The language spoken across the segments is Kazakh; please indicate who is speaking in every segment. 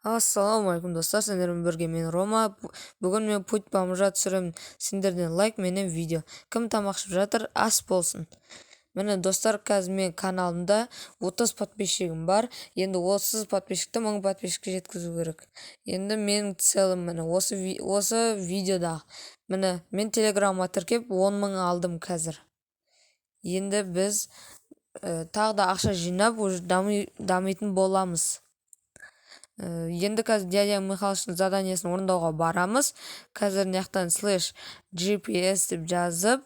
Speaker 1: Ассалаумалейкум достар, сендермен бірге мен Рома. Бүгін мен путь бомжа түсіремін. Сендерден лайк, менен видео. Кім тамақшып жатыр, ас болсын. Міне достар, қазір мен каналымда 30 подписчигім бар. Енді 30 подписчикті 1000 подписчикке жеткізу керек. Енді менің целым міне осы видеода. Міне мен телеграмға тіркеп 10 000 алдым қазір. Енді біз тағы да ақша жинап уже дамитын боламыз. Енді қазір дядя Михалыштың заданиесін орындауға барамыз. Қазір наяқтан /GPS деп жазып,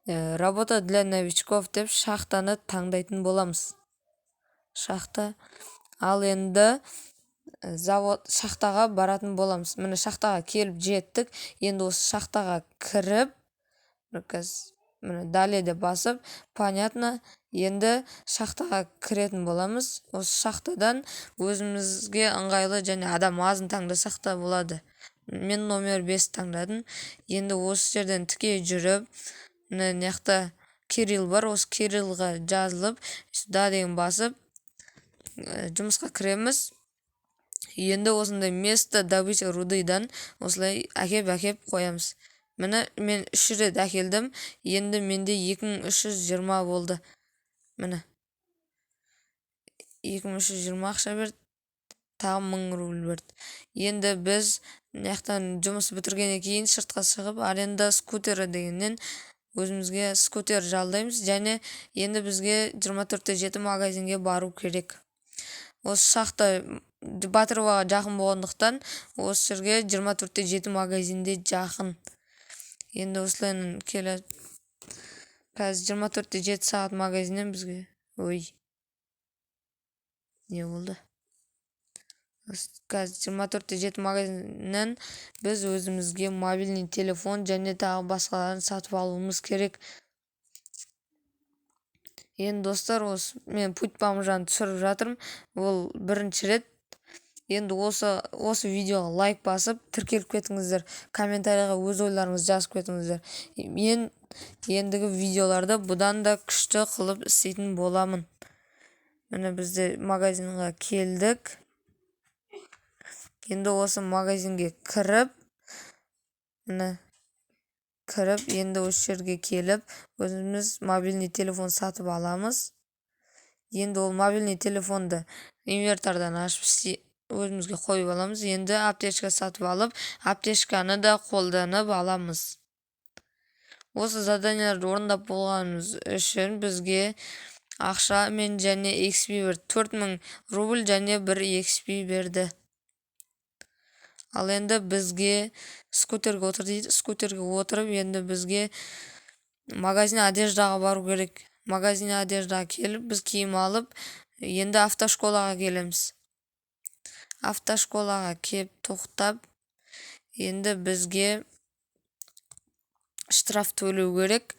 Speaker 1: работа для новичков деп шахтаны таңдайтын боламыз. Шахта. Ал енді шахтаға баратын боламыз. Міне шахтаға келіп жеттік. Енді осы шахтаға кіріп, міне далее деп басып, понятно. Енді шахтаға кіретін боламыз. Осы шахтадан өзімізге ыңғайлы және адам азын таңдасақ та болады. Мен номер 5 таңдадым. Енді осы жерден тіке жүріп, міне наяқта Кирилл бар. Осы Кириллға жазылып, сюда деген басып, жұмысқа кіреміз. Енді осындай место добыча рудыйдан осылай әкеп қоямыз. Міне мен 3 рет әкелдім. Енді менде 2320 болды. Міне 2320 ақша берді. Тағы 1000 рубль берді. Енді біз наяқтан жұмыс бітіргеннен кейін сыртқа шығып, аренда скутері дегеннен өзімізге скутер жалдаймыз. Және енді бізге 24/7 магазинге бару керек. Осы шахта Батыроваға жақын болғандықтан осы жерге 24/7 магазинде жақын. Енді осылайынан келеді. Қазір 24/7 сағат магазиннен бізге не болды? Қазір 24/7 магазиннен біз өзімізге мобильный телефон және тағы басқаларын сатып алуымыз керек. Енді достар, мен путь бомжаны түсіріп жатырмын. Ол бірінші рет. Енді осы видеоға лайк басып, тіркеліп кетіңіздер. Комментарияға өз ойларыңызды жазып кетіңіздер. Мен ендігі видеоларды бұдан да күшті қылып істейтін боламын. Міне бізде магазинға келдік. Енді осы магазинге кіріп, енді осы жерге келіп, өзіміз мобильный телефон сатып аламыз. Енді ол мобильный телефонды инвертордан ашып өзімізге қойып аламыз. Енді аптечка сатып алып, аптечканы да қолданып аламыз. Осы заданияларды орындап болғанымыз үшін бізге ақша мен және XP берді. 4000 рубль және 1 XP берді. Ал енді бізге скутерге отыр дейді. Скутерге отырып, енді бізге магазин одеждаға бару керек. Магазин одеждаға келіп, біз киім алып, енді автошколаға келеміз. Автошколаға кеп тоқтап, енді бізге штраф төлеу керек.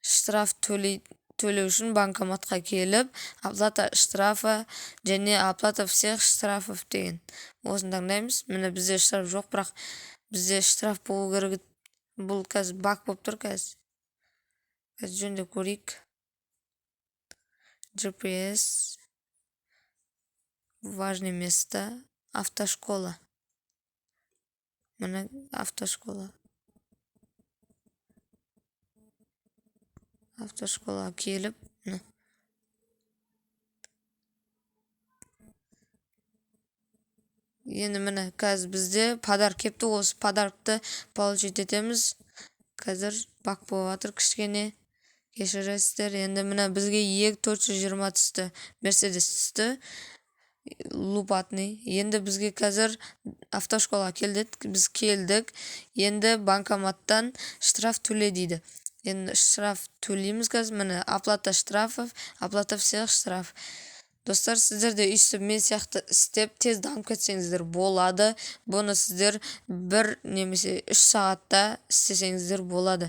Speaker 1: Штраф төлеу үшін банкоматқа келіп, оплата штрафа және оплата всех штрафов деген. Осын таңдаймыз. Міне бізде штраф жоқ, бірақ бізде штраф болу керек. Бұл қазір бак болып тұр қазір. Жөндеп көрейік. GPS. Важное место. Автошкола. Міне автошкола. Автошколаға келіп, енді міне қазір бізде подарок кепті. Осы подарокты получить етеміз. Қазір бак болып жатыр кішкене. Кешіресіздер. Енді міне бізге 420 түсті. Мерседес түсті. Лупатный. Енді бізге қазір автошколаға келдік. Біз келдік. Енді банкоматтан штраф төле дейді. Енді штраф төлейміз қазір. Міне оплата штрафов, оплата всех штраф. Достар, сіздер де өйстіп мен сияқты істеп тез дамып кетсеңіздер болады. Бұны сіздер 1 немесе 3 сағатта істесеңіздер болады.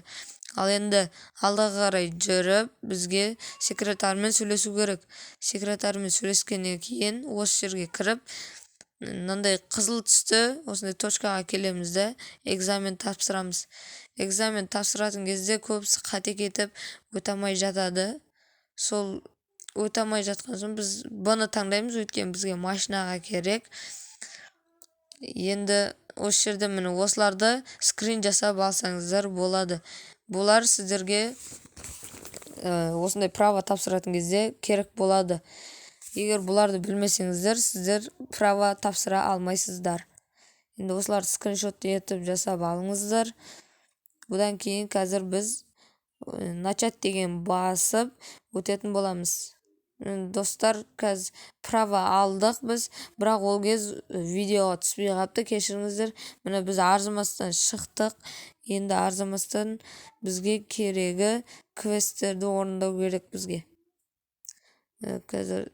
Speaker 1: Ал енді алдыға қарай жүріп, бізге секретармен сөйлесу керек. Секретармен сөйлескеннен кейін осы жерге кіріп, мынандай қызыл түсті осындай точкаға келеміз де экзамен тапсырамыз. Экзамен тапсыратын кезде көбісі қате кетіп өте алмай жатады. Сол өте алмай жатқан соң біз бұны таңдаймыз, өйткені бізге машинаға керек. Енді осы жерде міне осыларды скрин жасап алсаңыздар болады. Бұлар сіздерге осындай право тапсыратын кезде керек болады. Егер бұларды білмесеңіздер, сіздер право тапсыра алмайсыздар. Енді осыларды скриншот етіп жасап алыңыздар. Бұдан кейін қазір біз начать деген басып өтетін боламыз. Достар, қазір право алдық біз, бірақ ол кез видеоға түспей қапты, кешіріңіздер. Міне біз арзымастан шықтық. Енді арзымастан бізге керегі квесттерді орындау керек бізге. Қазір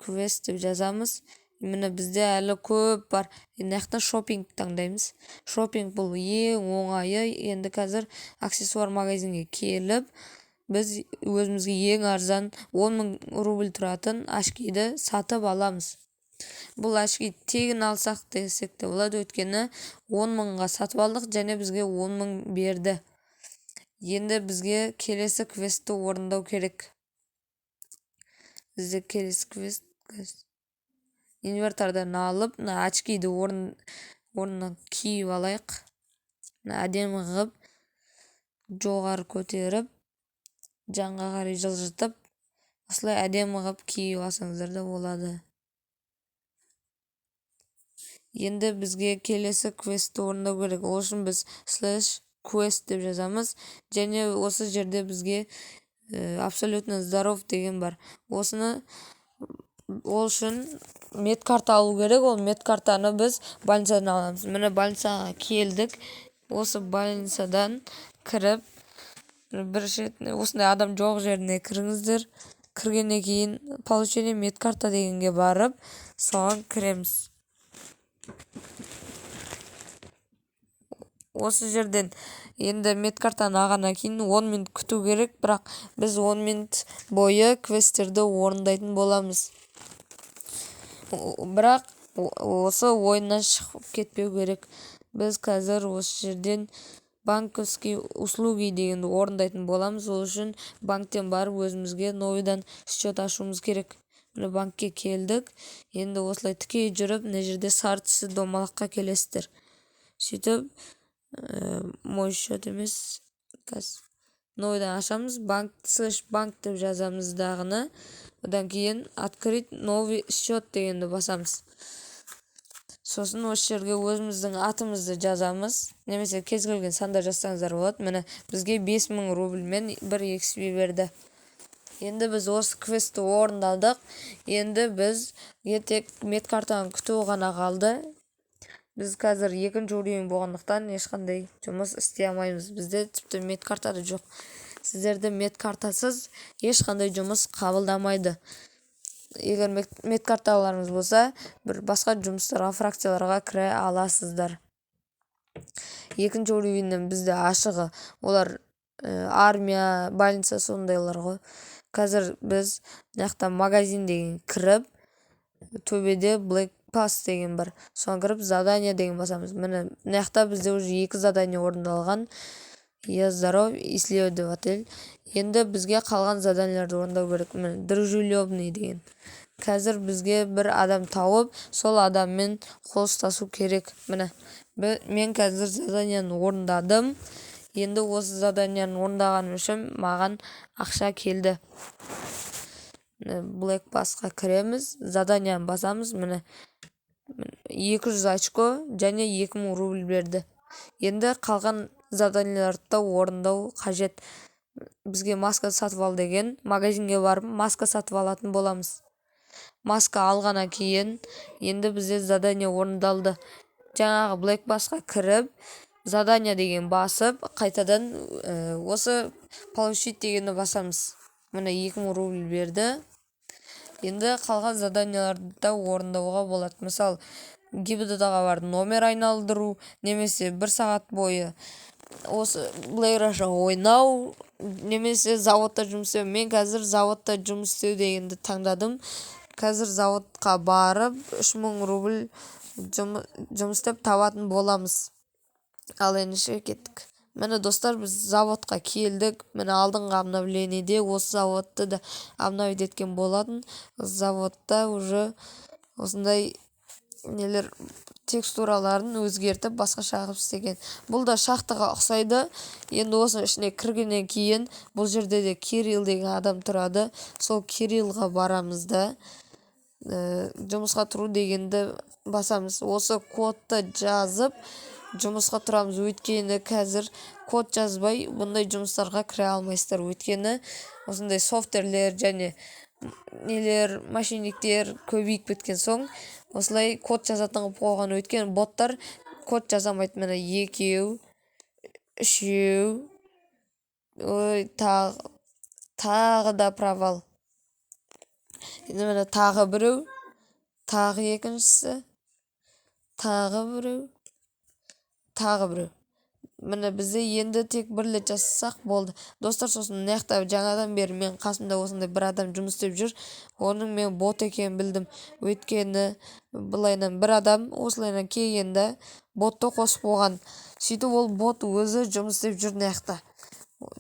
Speaker 1: квест деп жазамыз. Міне бізде әлі көп бар. Нақтан шопинг таңдаймыз. Шопинг бұл ең оңайы. Енді қазір аксессуар магазинге келіп, біз өзімізге ең арзан 10.000 рубль тұратын очкиді сатып аламыз. Бұл очки тегін алсақ десек те болады, өйткені 10.000-ға сатып алдық және бізге 10.000 берді. Енді бізге келесі квестті орындау керек. Бізде келесі квест инвентардан алып, очкиді орнына киіп алайық. Әдемі қылып, жоғары көтеріп, жанға қарай жылжытып, осылай әдемі қылып киіп алсаңыздар да болады. Енді бізге келесі квестті орындау керек. Ол үшін біз /quest деп жазамыз. Және осы жерде бізге абсолютно здоров деген бар. Ол үшін медкарта алу керек. Ол медкартаны біз больницадан аламыз. Міне больницаға келдік. Осы больницадан кіріп, осындай адам жоқ жеріне кіріңіздер. Кіргеннен кейін получение медкарта дегенге барып, соған кіреміз. Осы жерден енді медкартаны алғаннан кейін 10 минут күту керек, бірақ біз 10 минут бойы квесттерді орындайтын боламыз. Бірақ осы ойыннан шығып кетпеу керек. Біз қазір осы жерден банковский услуги дегенді орындайтын боламыз. Ол үшін банктен барып өзімізге новыйдан счет ашуымыз керек. Міне банкке келдік. Енді осылай тіке жүріп, мына жерде сары түсі домалаққа келесіздер. Сөйтіп, мой счет емес, новыйдан ашамыз. Банк деп жазамыз дағыны. Одан кейін открыть новый счет дегенді басамыз. Сосын осы жерге өзіміздің атымызды жазамыз. Немесе кез келген санда жазсаңыздар болады. Міне бізге 5000 рубльмен 1 XP берді. Енді біз осы квестті орындадық. Енді біз тек медкартаны күту ғана қалды. Біз қазір екінші уровень болғандықтан ешқандай жұмыс істей алмаймыз. Бізде тіпті медкарта да жоқ. Сіздерді медкартасыз ешқандай жұмыс қабылдамайды. Егер медкарталарыңыз болса, бір басқа жұмыстарға, фракцияларға кіре аласыздар. Екінші уровеньнен бізде ашығы, олар армия, больница сондайлар ғой. Қазір біз нақтан магазин деген кіріп, төбеде Black Pass деген бар. Соған кіріп, задание деген басамыз. Міне нақта бізде уже 2 задание орындалған. Я здоров, исследователь отель. Енді бізге қалған заданияларды орындау керек. Міне дружелюбный деген. Қазір бізге бір адам тауып, сол адаммен қол ұстасу керек. Міне мен қазір заданияны орындадым. Енді осы заданияны орындағаным үшін маған ақша келді. Black Passқа кіреміз, заданияны басамыз. Міне 200 очко және 2000 рубль берді. Енді қалған заданияларды орындау қажет. Бізге маска сатып ал деген, магазинге барып маска сатып алатын боламыз. Маска алғаннан кейін енді бізде задание орындалды. Жаңағы Black Passқа кіріп, задание деген басып, қайтадан осы получить дегенді басамыз. Міне 2000 рубль берді. Енді қалған заданияларды орындауға болады. Мысал, ГИБДД-ға бар номер айналдыру, немесе 1 сағат бойы осы Блэйраша ойнау, немесе заводта жұмыс істеу. Мен қазір заводта жұмыс істеу дегенді таңдадым. Қазір заводқа барып 3000 рубль жұмыс істеп табатын боламыз. Ал ендеше кеттік. Міне достар, біз заводқа келдік. Міне алдыңғы обновлениеде осы заводты да обновить еткен болатын. Заводта уже осындай нелер текстураларын өзгертіп басқаша қылып істеген. Бұл да шахтаға ұқсайды. Енді осының ішіне кіргеннен кейін бұл жерде де Кирилл деген адам тұрады. Сол Кириллға барамыз да жұмысқа тұру дегенді басамыз. Осы кодты жазып жұмысқа тұрамыз. Өйткені қазір код жазбай бұндай жұмыстарға кіре алмайсыздар. Өйткені осындай софтверлер және нелер, машиниктер көбейіп кеткен соң осылай код жазатын қылып қойған. Өйткені боттар код жазамайды. Міне 2, 3, ой, тағы да провал. Енді міне тағы біреу, тағы екіншісі, тағы біреу, тағы біреу. Міне бізде енді тек бірлет жасасақ болды. Достар, сосын мынаяқта жаңадан бері мен қасымда осындай бір адам жұмыс істеп жүр. Оның мен бот екенін білдім. Өйткені былайынан бір адам осылайынан келгенде ботты қосып қойған. Сөйтіп ол бот өзі жұмыс істеп жүр мынаяқта.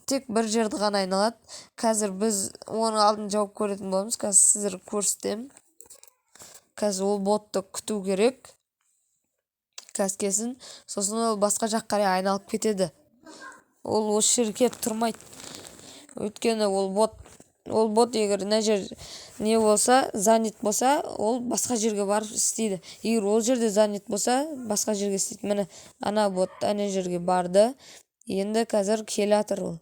Speaker 1: Тек бір жерді ғана айналады. Қазір біз оның алдын жауып көретін боламыз. Қазір сіздерге көрсетемін. Қазір ол ботты күту керек. Кәскесін, сосын ол басқа жаққа қарай айналып кетеді. Ол осы жерге келіп тұрмайды. Өйткені ол бот егер мына жер не болса, занят болса, ол басқа жерге барып істейді. Егер ол жерде занят болса, басқа жерге істейді. Міне ана бот ана жерге барды. Енді қазір келатыр ол.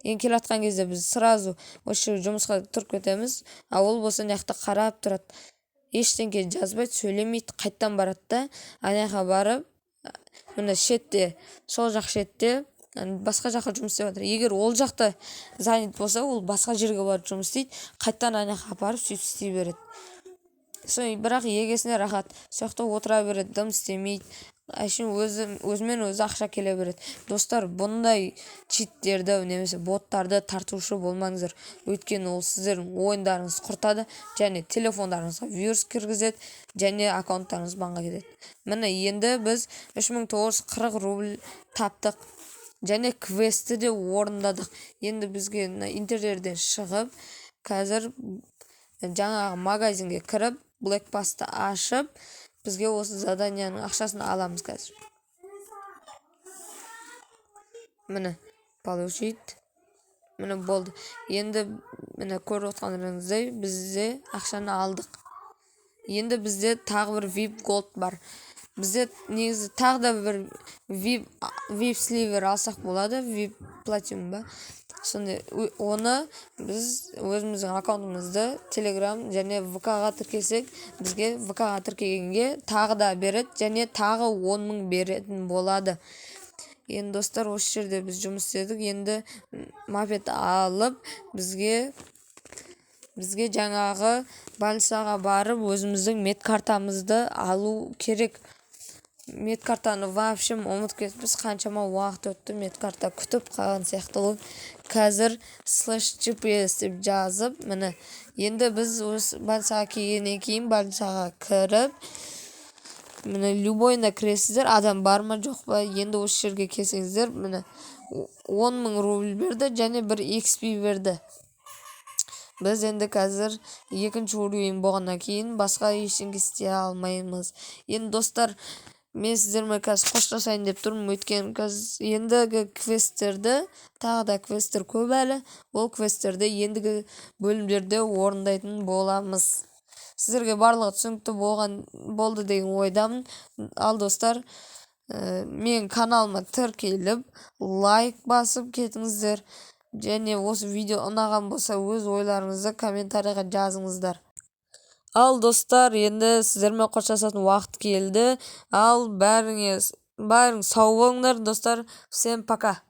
Speaker 1: Енді келатқан кезде біз сразу осы жерге жұмысқа тұрып кетеміз. А ол болса мынаяқта қарап тұрады. Ештеңке жазбайды, сөйлемейді, қайттан барады да, анаяққа барып, міне шетте, сол жақ шетте басқа жаққа жұмыс істеп жатыр. Егер ол жақта занят болса, ол басқа жерге барып жұмыс істейді, қайттан анаяққа апарып сөйтіп істей береді. Бірақ егесіне рахат. Сояқта отыра береді, дым істемейді. Әшейін өзімен өзі ақша келе береді. Достар, бұндай читтерді немесе боттарды тартушы болмаңыздар. Өйткені ол сіздердің ойындарыңыз құртады және телефондарыңызға вирус кіргізеді және аккаунттарыңыз банға кетеді. Міне енді біз 3940 рубль таптық және квестті де орындадық. Енді бізге интерьерден шығып, қазір жаңағы магазинге кіріп, Black Pass'ты ашып, бізге осы заданияның ақшасын аламыз қазір. Міне, получить. Міне болды. Енді міне көріп отқандарыңыздай бізде ақшаны алдық. Енді бізде тағы бір VIP Gold бар. Бізде негізі тағы да бір VIP Sliver алсақ болады. VIP Platinum ба. Сонда оны біз өзіміздің аккаунтымызды Telegram және VK-ға тіркесек, бізге VK-ға тіркегенге тағы да береді және тағы 10.000 беретін болады. Енді достар, осы жерде біз жұмыс істедік. Енді мопед алып бізге жаңағы больницаға барып өзіміздің медкартамызды алу керек. Медкартаны вообще ұмытып кетіппіз. Қаншама уақыт өтті, медкарта күтіп қалған сияқты. Қазір /GPS деп жазып, міне енді біз осы больницаға келгеннен кейін больницаға кіріп, міне любойына кіресіздер, адам бар ма жоқ па. Енді осы жерге келсеңіздер, міне 10.000 рубль берді және бір XP берді. Біз енді қазір екінші уровень болғаннан кейін басқа ештеңе істей алмаймыз. Енді достар, мен сіздермен қазір қоштасайын деп тұрмын. Өйткені қазір ендігі квесттерді, тағы да квесттер көп әлі. Ол квесттерді ендігі бөлімдерде орындайтын боламыз. Сіздерге барлығы түсінікті болды деген ойдамын. Ал достар, мен каналыма тіркеліп, лайк басып кетіңіздер. Және осы видео ұнаған болса, өз ойларыңызды комментарийға жазыңыздар. Ал достар, енді сіздермен қоштасатын уақыт келді. Ал бәріңіз сау болыңдар достар. Всем пока.